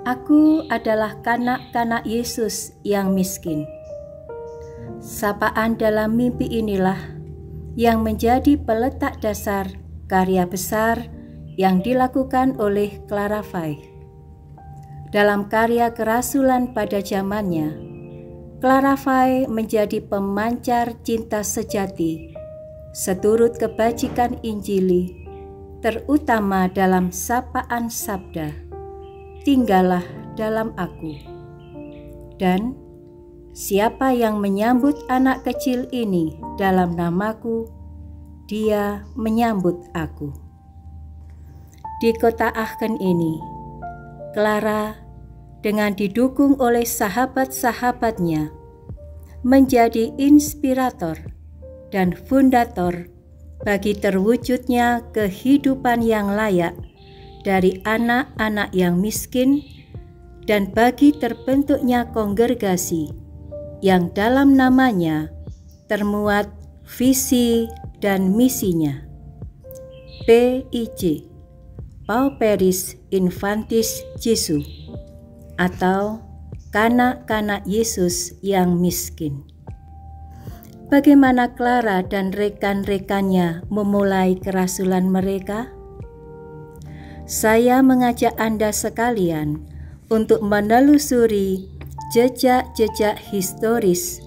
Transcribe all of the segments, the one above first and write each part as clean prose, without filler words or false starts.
Aku adalah kanak-kanak Yesus yang miskin. Sapaan dalam mimpi inilah yang menjadi peletak dasar karya besar yang dilakukan oleh Clara Fay. Dalam karya kerasulan pada zamannya, Clara Fay menjadi pemancar cinta sejati, seturut kebajikan Injili, terutama dalam sapaan sabda, "Tinggallah dalam aku." Dan siapa yang menyambut anak kecil ini dalam namaku, dia menyambut aku. Di kota Aachen ini, Clara dengan didukung oleh sahabat-sahabatnya menjadi inspirator dan fundator bagi terwujudnya kehidupan yang layak dari anak-anak yang miskin dan bagi terbentuknya kongregasi yang dalam namanya termuat visi dan misinya. PIJ, Pauperis Infantis Jesu, atau kanak-kanak Yesus yang miskin. Bagaimana Clara dan rekan-rekannya memulai kerasulan mereka? Saya mengajak Anda sekalian untuk menelusuri jejak-jejak historis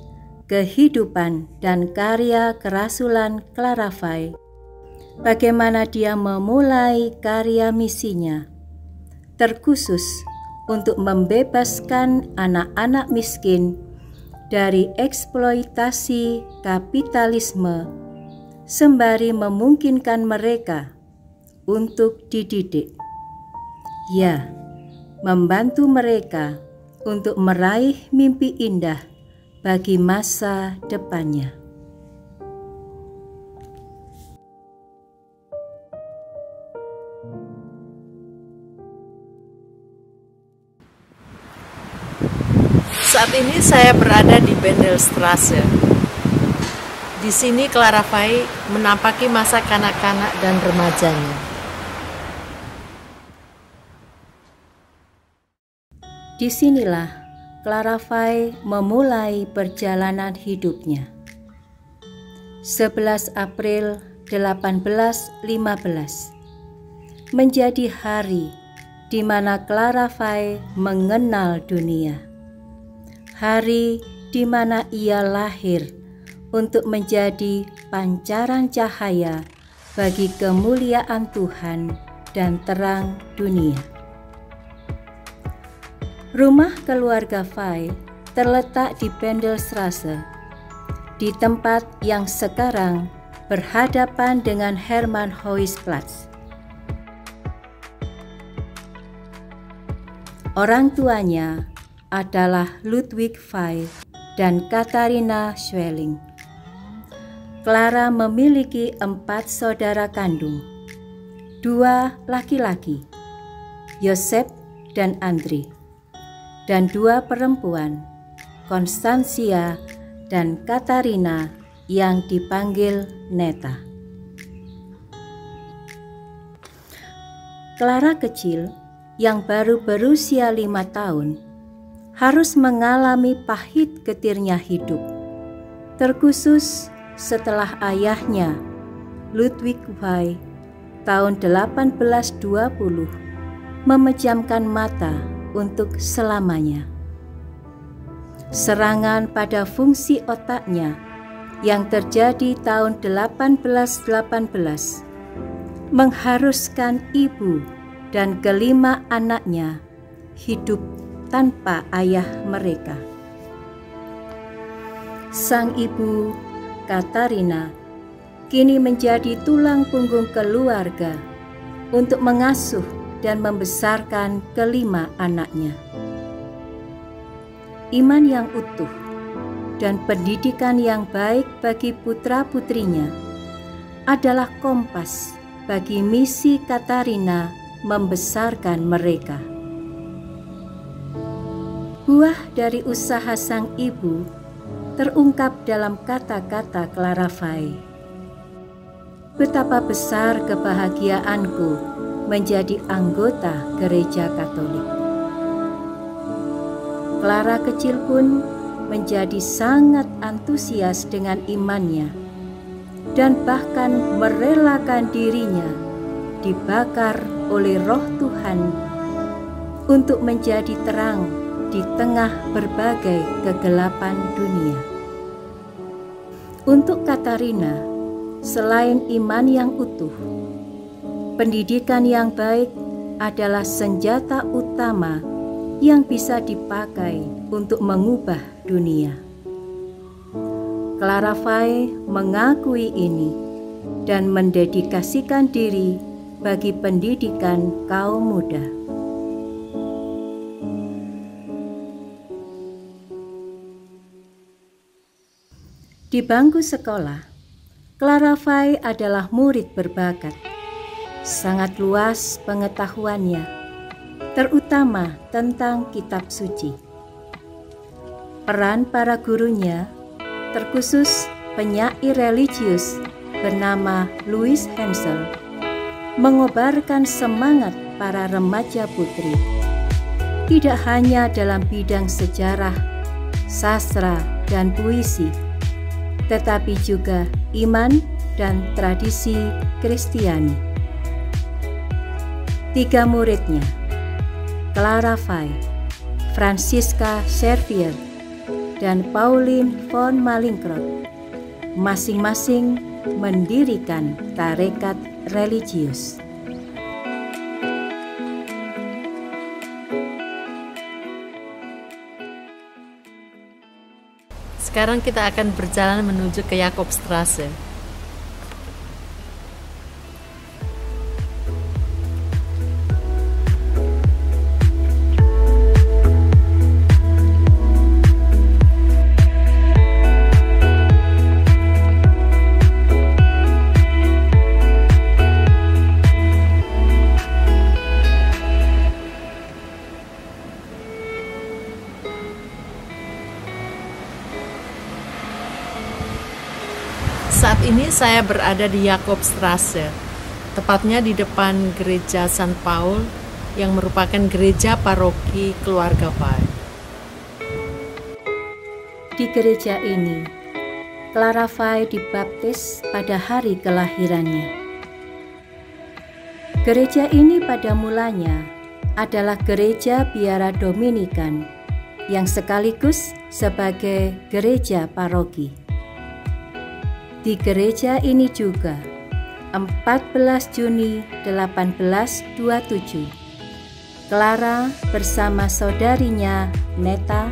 kehidupan dan karya kerasulan Clara Fay. Bagaimana dia memulai karya misinya, terkhusus untuk membebaskan anak-anak miskin dari eksploitasi kapitalisme, sembari memungkinkan mereka untuk dididik. Ya, membantu mereka untuk meraih mimpi indah bagi masa depannya. Saat ini saya berada di Bendelstraße. Di sini Clara Fay menampaki masa kanak-kanak dan remajanya. Disinilah Clara Fay memulai perjalanan hidupnya. 11 April 1815 menjadi hari di mana Clara Fay mengenal dunia. Hari di mana ia lahir untuk menjadi pancaran cahaya bagi kemuliaan Tuhan dan terang dunia. Rumah keluarga Fay terletak di Bendelstraße, di tempat yang sekarang berhadapan dengan Hermannhuisplatz. Orang tuanya adalah Ludwig Fay dan Katharina Schweling. Clara memiliki 4 saudara kandung, 2 laki-laki, Joseph dan Andri, dan 2 perempuan, Konstansia dan Katharina yang dipanggil Neta. Clara kecil yang baru berusia 5 tahun harus mengalami pahit getirnya hidup, terkhusus setelah ayahnya, Ludwig Fay, tahun 1820 memejamkan mata untuk selamanya. Serangan pada fungsi otaknya yang terjadi tahun 1818 mengharuskan ibu dan kelima anaknya hidup tanpa ayah mereka. Sang ibu, Katharina, kini menjadi tulang punggung keluarga untuk mengasuh dan membesarkan kelima anaknya. Iman yang utuh dan pendidikan yang baik bagi putra-putrinya adalah kompas bagi misi Katharina membesarkan mereka. Buah dari usaha sang ibu terungkap dalam kata-kata Clara Fay. Betapa besar kebahagiaanku menjadi anggota Gereja Katolik. Clara kecil pun menjadi sangat antusias dengan imannya dan bahkan merelakan dirinya dibakar oleh Roh Tuhan untuk menjadi terang di tengah berbagai kegelapan dunia. Untuk Katarina, selain iman yang utuh, pendidikan yang baik adalah senjata utama yang bisa dipakai untuk mengubah dunia. Clara Fay mengakui ini dan mendedikasikan diri bagi pendidikan kaum muda. Di bangku sekolah, Clara Fay adalah murid berbakat. Sangat luas pengetahuannya, terutama tentang kitab suci. Peran para gurunya, terkhusus penyair religius bernama Louise Hensel, mengobarkan semangat para remaja putri, tidak hanya dalam bidang sejarah, sastra, dan puisi, tetapi juga iman dan tradisi Kristiani. 3 muridnya, Clara Fay, Franziska Xavier, dan Pauline von Mallinckrodt, masing-masing mendirikan tarekat religius. Sekarang kita akan berjalan menuju ke Jakobstrasse. Saat ini saya berada di Jakobstrasse, tepatnya di depan gereja St. Paul yang merupakan gereja paroki keluarga Fay. Di gereja ini, Clara Fay dibaptis pada hari kelahirannya. Gereja ini pada mulanya adalah gereja biara Dominikan yang sekaligus sebagai gereja paroki. Di gereja ini juga, 14 Juni 1827, Clara bersama saudarinya Neta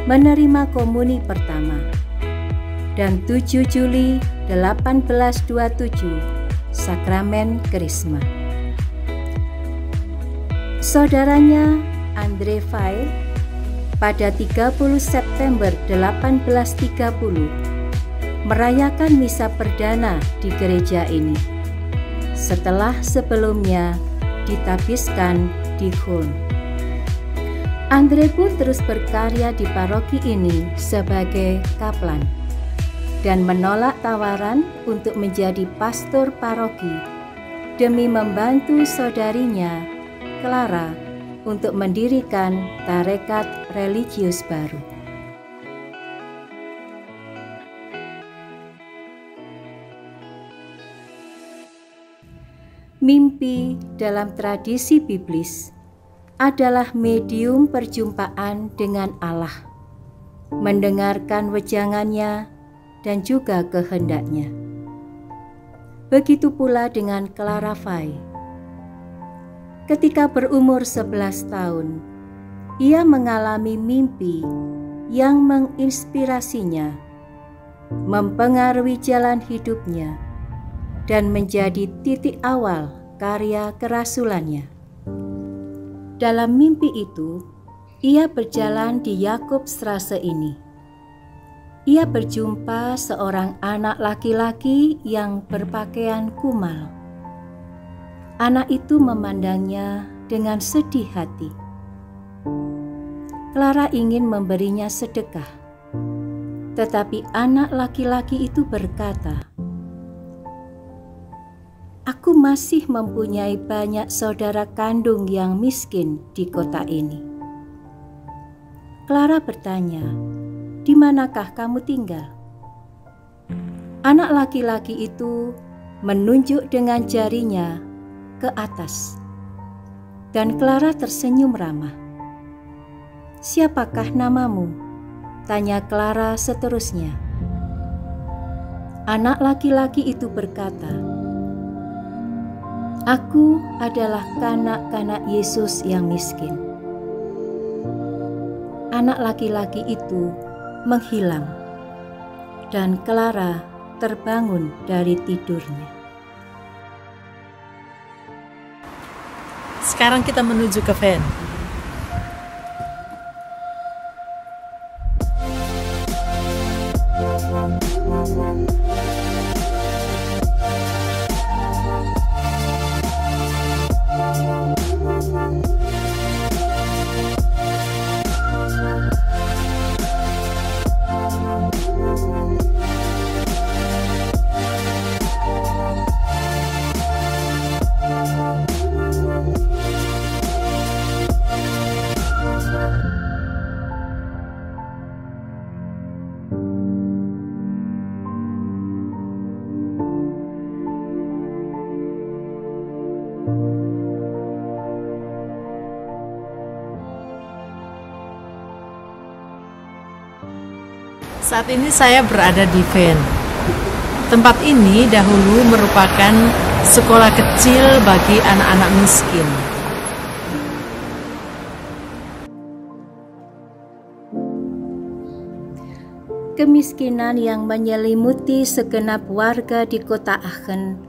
menerima komuni pertama, dan 7 Juli 1827, sakramen Krisma. Saudaranya Andre Fay pada 30 September 1830 merayakan misa perdana di gereja ini, setelah sebelumnya ditabiskan di Hulm. Andre pun terus berkarya di paroki ini sebagai kaplan dan menolak tawaran untuk menjadi pastor paroki demi membantu saudarinya Clara untuk mendirikan tarekat religius baru. Mimpi dalam tradisi biblis adalah medium perjumpaan dengan Allah, mendengarkan wejangannya dan juga kehendaknya. Begitu pula dengan Clara Fay. Ketika berumur 11 tahun, ia mengalami mimpi yang menginspirasinya, mempengaruhi jalan hidupnya, dan menjadi titik awal karya kerasulannya. Dalam mimpi itu, ia berjalan di Jakobstrasse ini. Ia berjumpa seorang anak laki-laki yang berpakaian kumal. Anak itu memandangnya dengan sedih hati. Clara ingin memberinya sedekah, tetapi anak laki-laki itu berkata, "Aku masih mempunyai banyak saudara kandung yang miskin di kota ini." Clara bertanya, "Di manakah kamu tinggal?" Anak laki-laki itu menunjuk dengan jarinya ke atas, dan Clara tersenyum ramah. "Siapakah namamu?" tanya Clara seterusnya. Anak laki-laki itu berkata, "Aku adalah kanak-kanak Yesus yang miskin." Anak laki-laki itu menghilang, dan Clara terbangun dari tidurnya. Sekarang kita menuju ke van. Saat ini saya berada di van. Tempat ini dahulu merupakan sekolah kecil bagi anak-anak miskin. Kemiskinan yang menyelimuti segenap warga di kota Aachen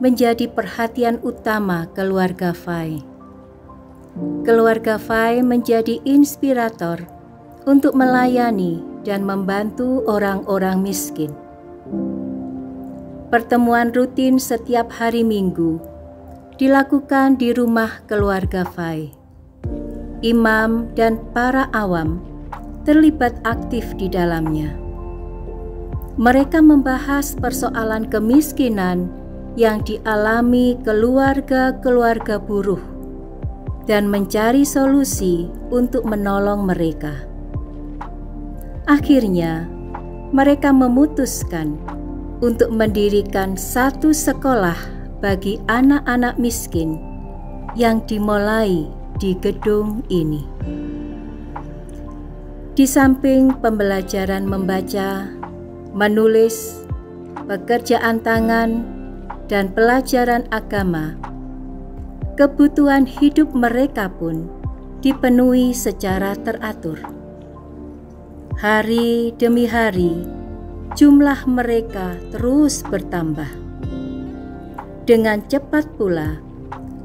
menjadi perhatian utama keluarga Fay. Keluarga Fay menjadi inspirator untuk melayani dan membantu orang-orang miskin. Pertemuan rutin setiap hari Minggu dilakukan di rumah keluarga Fay. Imam dan para awam terlibat aktif di dalamnya. Mereka membahas persoalan kemiskinan yang dialami keluarga-keluarga buruh dan mencari solusi untuk menolong mereka. Akhirnya, mereka memutuskan untuk mendirikan satu sekolah bagi anak-anak miskin yang dimulai di gedung ini. Di samping pembelajaran membaca, menulis, pekerjaan tangan, dan pelajaran agama, kebutuhan hidup mereka pun dipenuhi secara teratur. Hari demi hari, jumlah mereka terus bertambah. Dengan cepat pula,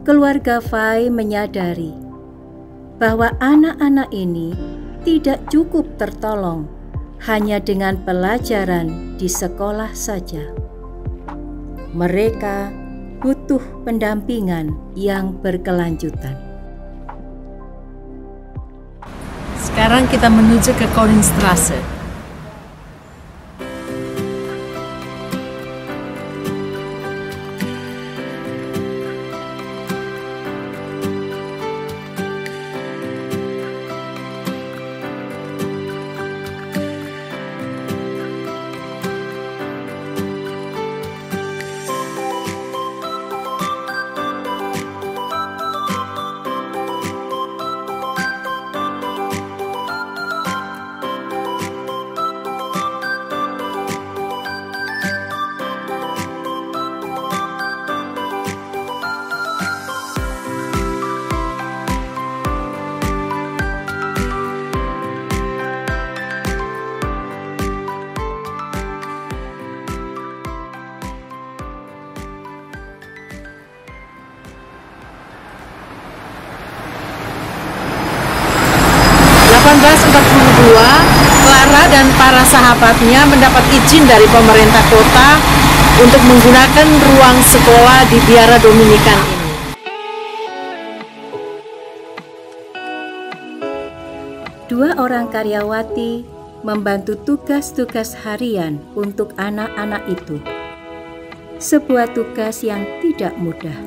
keluarga Fay menyadari bahwa anak-anak ini tidak cukup tertolong hanya dengan pelajaran di sekolah saja. Mereka butuh pendampingan yang berkelanjutan. Sekarang kita menuju ke Koningstrasse. Clara dan para sahabatnya mendapat izin dari pemerintah kota untuk menggunakan ruang sekolah di biara Dominikan ini. Dua orang karyawati membantu tugas-tugas harian untuk anak-anak itu. Sebuah tugas yang tidak mudah.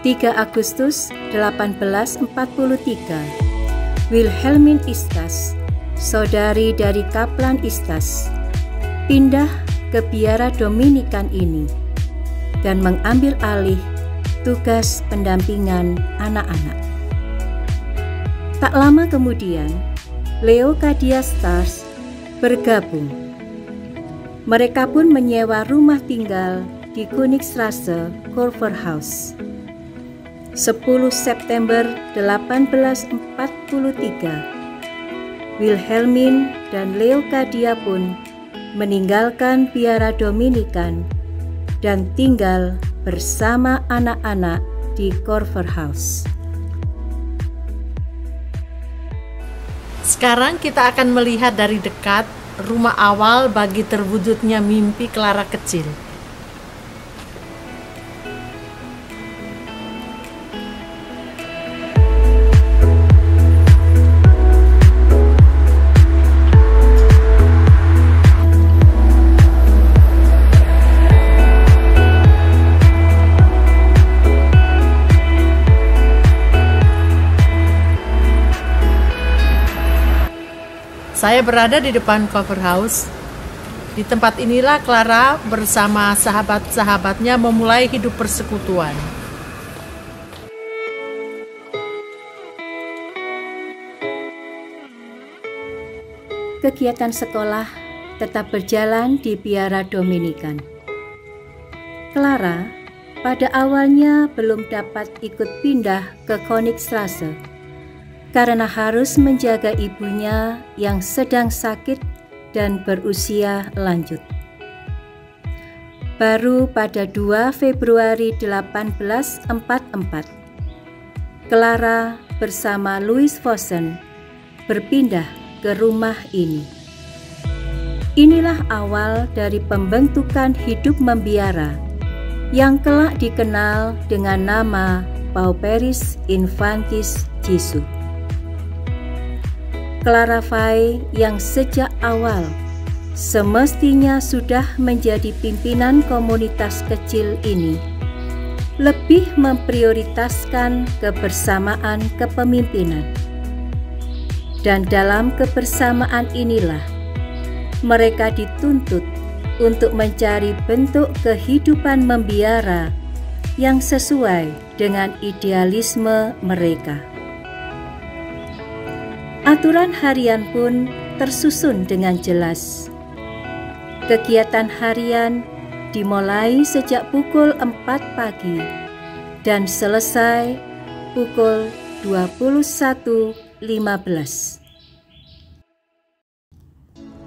3 Agustus 1843, Wilhelmine Istas, saudari dari Kaplan Istas, pindah ke biara Dominikan ini dan mengambil alih tugas pendampingan anak-anak. Tak lama kemudian, Leocadia Stars bergabung. Mereka pun menyewa rumah tinggal di Königstraße, Kurfürsthaus. 10 September 1843, Wilhelmine dan Leocadia pun meninggalkan biara Dominikan dan tinggal bersama anak-anak di Kurfürsthaus. Sekarang kita akan melihat dari dekat rumah awal bagi terwujudnya mimpi Clara kecil. Saya berada di depan Kurfürsthaus. Di tempat inilah Clara bersama sahabat-sahabatnya memulai hidup persekutuan. Kegiatan sekolah tetap berjalan di biara Dominikan. Clara pada awalnya belum dapat ikut pindah ke Königstraße karena harus menjaga ibunya yang sedang sakit dan berusia lanjut. Baru pada 2 Februari 1844, Clara bersama Louis Vossen berpindah ke rumah ini. Inilah awal dari pembentukan hidup membiara yang kelak dikenal dengan nama Pauperis Infantis Jesu. Clara Fay yang sejak awal semestinya sudah menjadi pimpinan komunitas kecil ini, lebih memprioritaskan kebersamaan kepemimpinan. Dan dalam kebersamaan inilah mereka dituntut untuk mencari bentuk kehidupan membiara yang sesuai dengan idealisme mereka. Aturan harian pun tersusun dengan jelas. Kegiatan harian dimulai sejak pukul 4 pagi dan selesai pukul 21.15.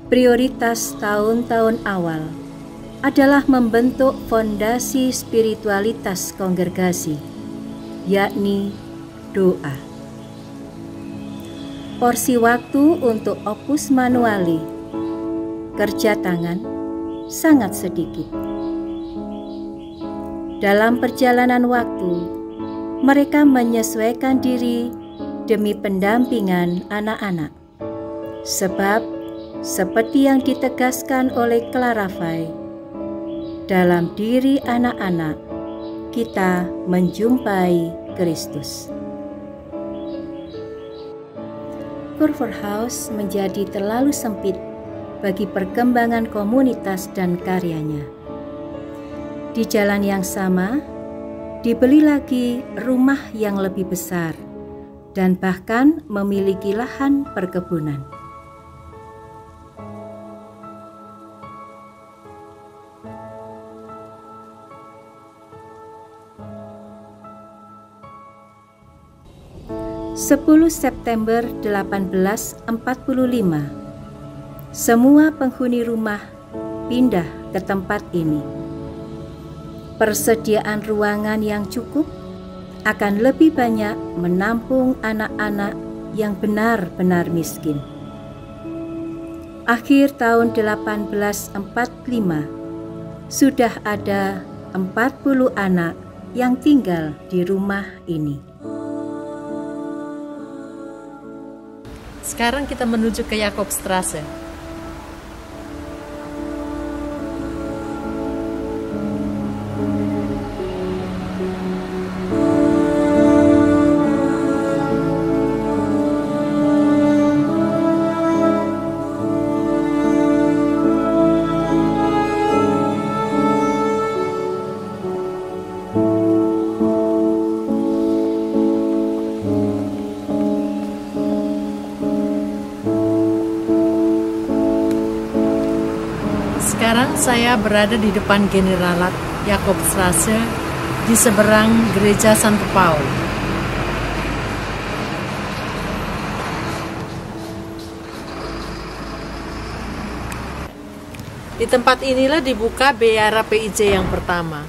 Prioritas tahun-tahun awal adalah membentuk fondasi spiritualitas kongregasi, yakni doa. Porsi waktu untuk opus manuali, kerja tangan, sangat sedikit. Dalam perjalanan waktu, mereka menyesuaikan diri demi pendampingan anak-anak. Sebab, seperti yang ditegaskan oleh Clara Fay, dalam diri anak-anak kita menjumpai Kristus. Kurfürsthaus menjadi terlalu sempit bagi perkembangan komunitas dan karyanya. Di jalan yang sama, dibeli lagi rumah yang lebih besar dan bahkan memiliki lahan perkebunan. (10 September 1845), semua penghuni rumah pindah ke tempat ini. Persediaan ruangan yang cukup akan lebih banyak menampung anak-anak yang benar-benar miskin. Akhir tahun 1845, sudah ada 40 anak yang tinggal di rumah ini. Sekarang kita menuju ke Jakobstraße. Sekarang saya berada di depan Generalat Jakobstrasse di seberang Gereja Santo Paul. Di tempat inilah dibuka biara PIJ yang pertama.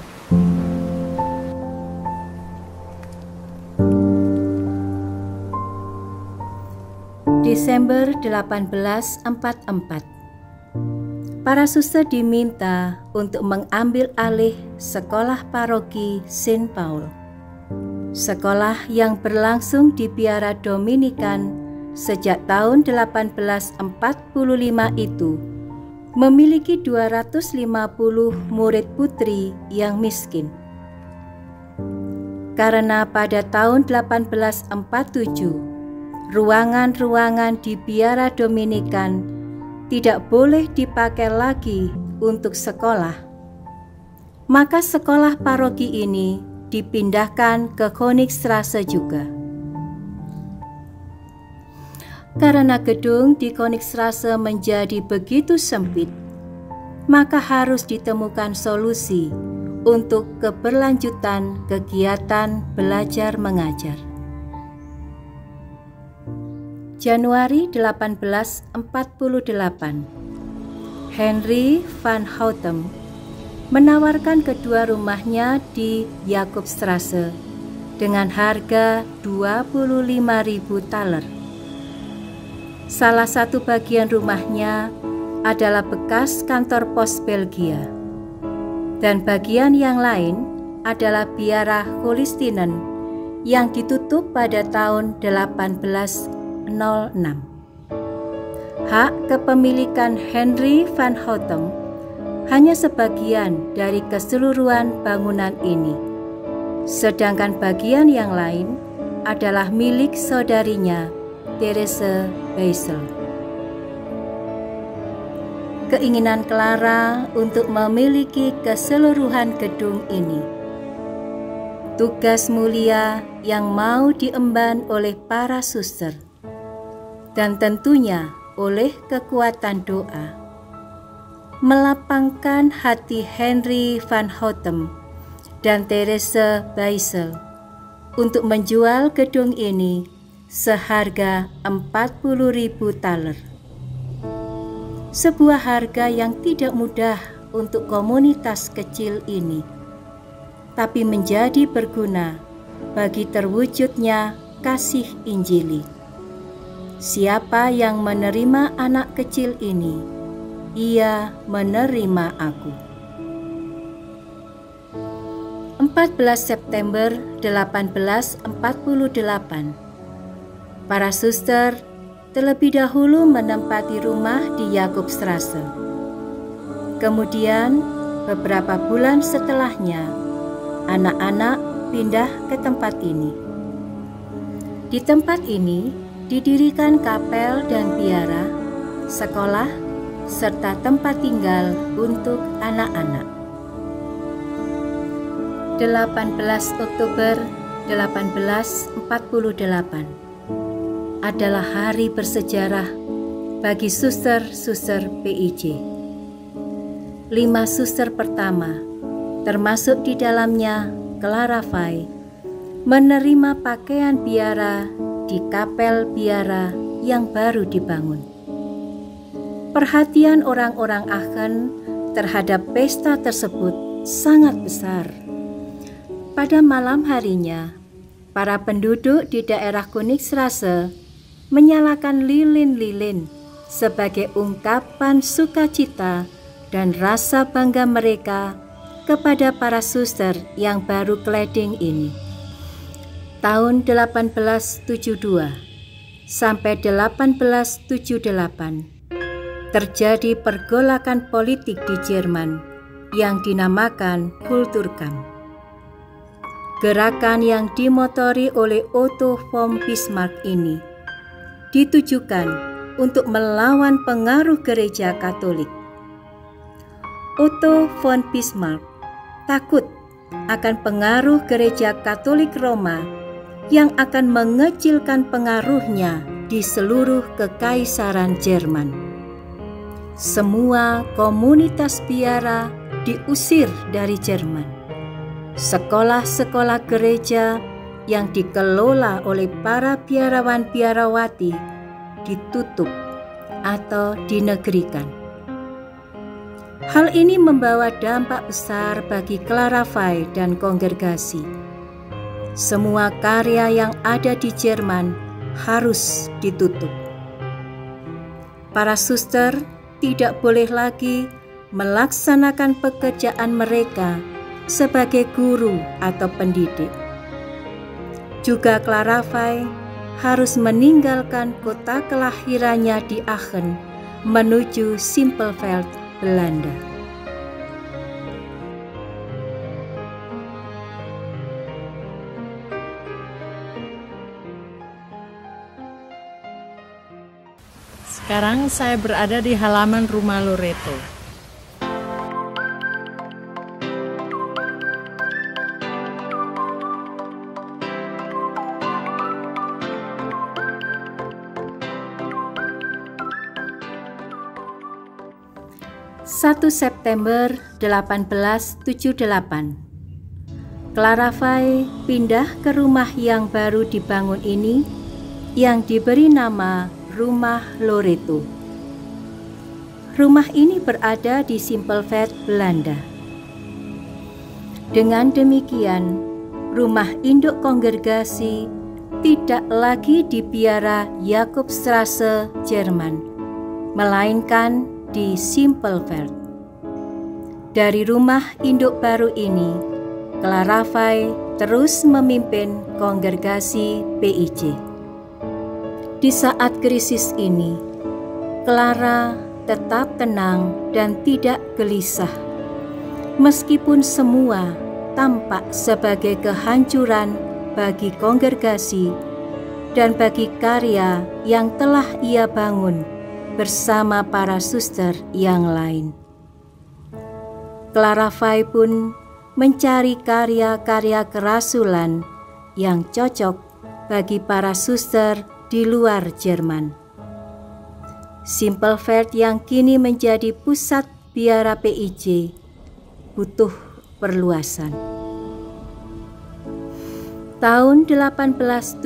Desember 1844. Para suster diminta untuk mengambil alih sekolah paroki Saint Paul. Sekolah yang berlangsung di biara Dominikan sejak tahun 1845 itu memiliki 250 murid putri yang miskin. Karena pada tahun 1847 ruangan-ruangan di biara Dominikan tidak boleh dipakai lagi untuk sekolah, maka sekolah paroki ini dipindahkan ke Königstrasse juga. Karena gedung di Königstrasse menjadi begitu sempit, maka harus ditemukan solusi untuk keberlanjutan kegiatan belajar mengajar. Januari 1848, Henry van Houten menawarkan kedua rumahnya di Jakobstrasse dengan harga 25.000 thaler. Salah satu bagian rumahnya adalah bekas kantor pos Belgia, dan bagian yang lain adalah biara Holistinen yang ditutup pada tahun 1806. Hak kepemilikan Henry van Houten hanya sebagian dari keseluruhan bangunan ini, sedangkan bagian yang lain adalah milik saudarinya, Therese Beisel. Keinginan Clara untuk memiliki keseluruhan gedung ini, tugas mulia yang mau diemban oleh para suster, dan tentunya oleh kekuatan doa, melapangkan hati Henry van Houten dan Therese Beisel untuk menjual gedung ini seharga 40.000 thaler. Sebuah harga yang tidak mudah untuk komunitas kecil ini, tapi menjadi berguna bagi terwujudnya kasih Injili. Siapa yang menerima anak kecil ini, ia menerima aku. 14 September 1848, para suster terlebih dahulu menempati rumah di Jakobstrasse. Kemudian, beberapa bulan setelahnya, anak-anak pindah ke tempat ini. Di tempat ini didirikan kapel dan biara, sekolah, serta tempat tinggal untuk anak-anak. 18 Oktober 1848 adalah hari bersejarah bagi suster-suster PIJ. 5 suster pertama, termasuk di dalamnya Clara Fay, menerima pakaian biara di kapel biara yang baru dibangun. Perhatian orang-orang Aachen terhadap pesta tersebut sangat besar. Pada malam harinya, para penduduk di daerah Königstrasse menyalakan lilin-lilin sebagai ungkapan sukacita dan rasa bangga mereka kepada para suster yang baru kleding ini. Tahun 1872 sampai 1878 terjadi pergolakan politik di Jerman yang dinamakan Kulturkampf. Gerakan yang dimotori oleh Otto von Bismarck ini ditujukan untuk melawan pengaruh gereja Katolik. Otto von Bismarck takut akan pengaruh gereja Katolik Roma yang akan mengecilkan pengaruhnya di seluruh kekaisaran Jerman. semua komunitas biara diusir dari Jerman. Sekolah-sekolah gereja yang dikelola oleh para biarawan-biarawati ditutup atau dinegrikan. Hal ini membawa dampak besar bagi Claravai dan kongregasi. Semua karya yang ada di Jerman harus ditutup. Para suster tidak boleh lagi melaksanakan pekerjaan mereka sebagai guru atau pendidik. Juga Claravai harus meninggalkan kota kelahirannya di Aachen menuju Simpelveld, Belanda. Sekarang saya berada di halaman rumah Loreto. (1 September 1878). Claravai pindah ke rumah yang baru dibangun ini yang diberi nama Rumah Loreto. Rumah ini berada di Simpelveld, Belanda. Dengan demikian, rumah induk kongregasi tidak lagi di Biara Jakobstrasse, Jerman, melainkan di Simpelveld. Dari rumah induk baru ini, Claravai terus memimpin kongregasi PIJ. Di saat krisis ini, Clara tetap tenang dan tidak gelisah, meskipun semua tampak sebagai kehancuran bagi kongregasi dan bagi karya yang telah ia bangun bersama para suster yang lain. Claravai pun mencari karya-karya kerasulan yang cocok bagi para suster di luar Jerman. Simpelveld yang kini menjadi pusat biara PIJ butuh perluasan. Tahun 1875,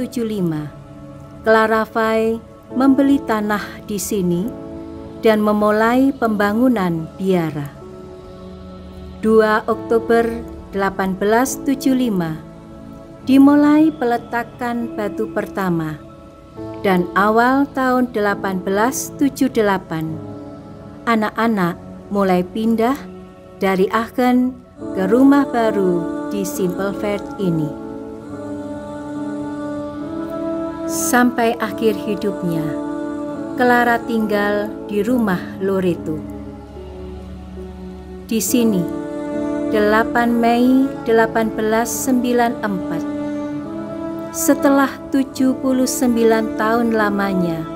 Claravai membeli tanah di sini dan memulai pembangunan biara. 2 Oktober 1875 dimulai peletakan batu pertama, dan awal tahun 1878 anak-anak mulai pindah dari Aachen ke rumah baru di Simpelveld ini. Sampai akhir hidupnya, Clara tinggal di rumah Loreto. Di sini, 8 Mei 1894, setelah 79 tahun lamanya,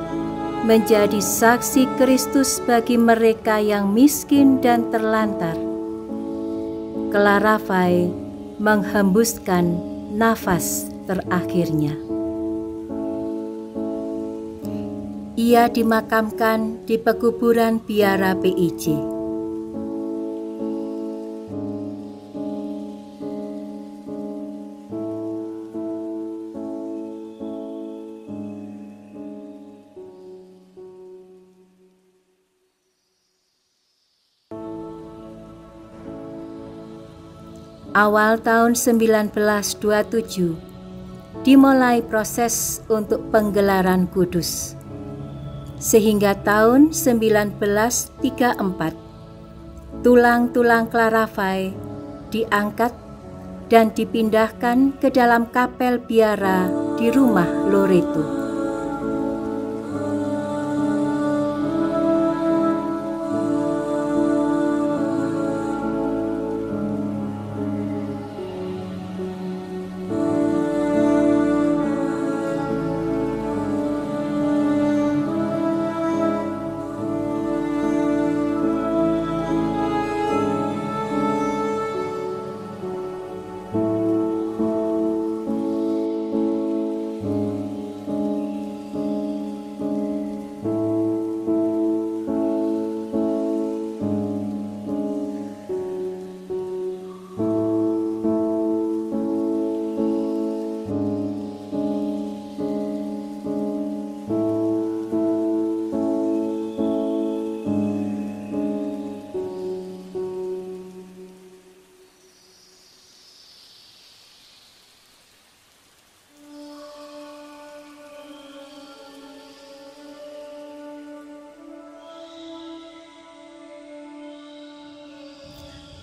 menjadi saksi Kristus bagi mereka yang miskin dan terlantar, Claravai menghembuskan nafas terakhirnya. Ia dimakamkan di pekuburan biara PIJ. Awal tahun 1927 dimulai proses untuk penggelaran kudus. Sehingga tahun 1934, tulang-tulang Claravai diangkat dan dipindahkan ke dalam kapel biara di rumah Loreto.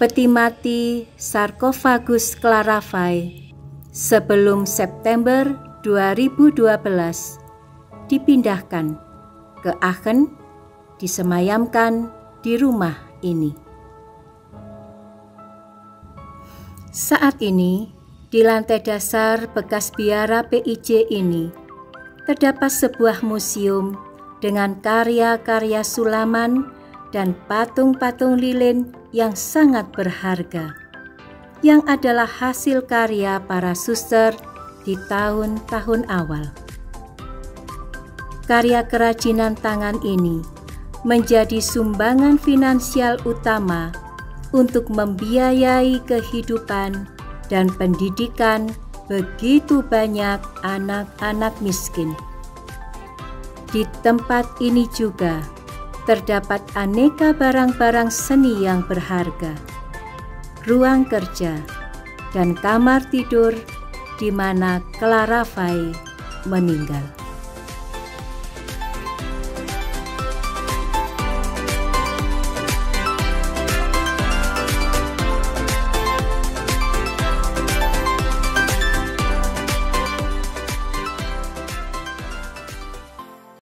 peti mati sarkofagus Clara Fay sebelum September 2012 dipindahkan ke Aachen, disemayamkan di rumah ini. Saat ini, di lantai dasar bekas biara PIJ ini, terdapat sebuah museum dengan karya-karya sulaman dan patung-patung lilin yang sangat berharga, yang adalah hasil karya para suster di tahun-tahun awal. Karya kerajinan tangan ini menjadi sumbangan finansial utama untuk membiayai kehidupan dan pendidikan begitu banyak anak-anak miskin. Di tempat ini juga terdapat aneka barang-barang seni yang berharga, ruang kerja, dan kamar tidur di mana Clara Fay meninggal.